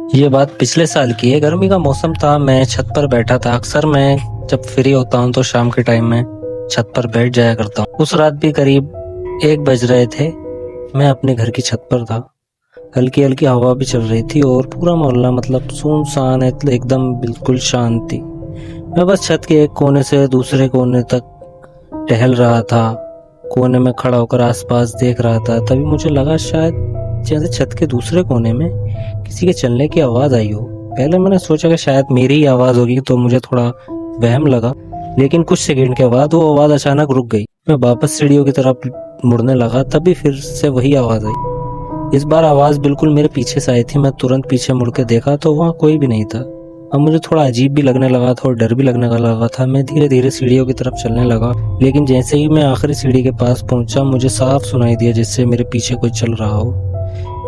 ये बात पिछले साल की है। गर्मी का मौसम था, मैं छत पर बैठा था। अक्सर मैं जब फ्री होता हूँ तो शाम के टाइम में छत पर बैठ जाया करता हूँ। उस रात भी करीब 1 बज रहे थे। मैं अपने घर की छत पर था। हल्की हल्की हवा भी चल रही थी और पूरा मोहल्ला मतलब सुनसान है, एकदम बिल्कुल शांति। मैं बस छत के एक कोने से दूसरे कोने तक टहल रहा था। कोने में खड़ा होकर आसपास देख रहा था। तभी मुझे लगा शायद जैसे छत के दूसरे कोने में किसी के चलने की आवाज आई हो। पहले मैंने सोचा कि शायद मेरी ही आवाज होगी, तो मुझे थोड़ा वहम लगा। लेकिन कुछ सेकंड के बाद वो आवाज अचानक रुक गई। मैं वापस सीढ़ियों की तरफ मुड़ने लगा, तभी फिर से वही आवाज आई। इस बार आवाज बिल्कुल मेरे पीछे से आई थी। मैं तुरंत पीछे मुड़ के देखा तो वहाँ कोई भी नहीं था। अब मुझे थोड़ा अजीब भी लगने लगा था और डर भी लगने लगा था। मैं धीरे धीरे सीढ़ियों की तरफ चलने लगा, लेकिन जैसे ही मैं आखिरी सीढ़ी के पास पहुंचा, मुझे साफ सुनाई दिया जिससे मेरे पीछे कोई चल रहा हो।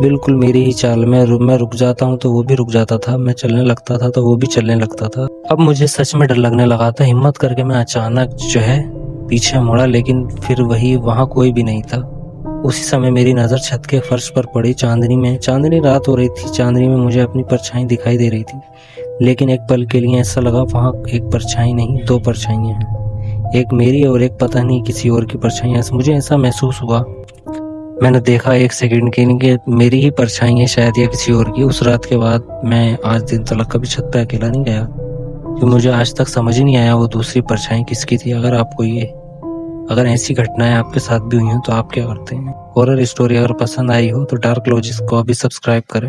बिल्कुल मेरी ही चाल में मैं रुक जाता हूँ तो वो भी रुक जाता था, मैं चलने लगता था तो वो भी चलने लगता था। अब मुझे सच में डर लगने लगा था। हिम्मत करके मैं अचानक जो है पीछे मुड़ा, लेकिन फिर वहाँ कोई भी नहीं था। उसी समय मेरी नज़र छत के फर्श पर पड़ी। चांदनी रात हो रही थी। चांदनी में मुझे अपनी परछाई दिखाई दे रही थी, लेकिन एक पल के लिए ऐसा लगा वहाँ एक परछाई नहीं, 2 परछाइयाँ हैं। एक मेरी और एक पता नहीं किसी और की परछाई। मुझे ऐसा महसूस हुआ, मैंने देखा 1 सेकंड के लिए कि मेरी ही परछाई है शायद या किसी और की। उस रात के बाद मैं आज दिन तक कभी छत पे अकेला नहीं गया, कि मुझे आज तक समझ ही नहीं आया वो दूसरी परछाई किसकी थी। अगर ऐसी घटनाएं आपके साथ भी हुई हो तो आप क्या करते हैं? हॉरर स्टोरी अगर पसंद आई हो तो डार्क लॉजिक्स को अभी सब्सक्राइब करें।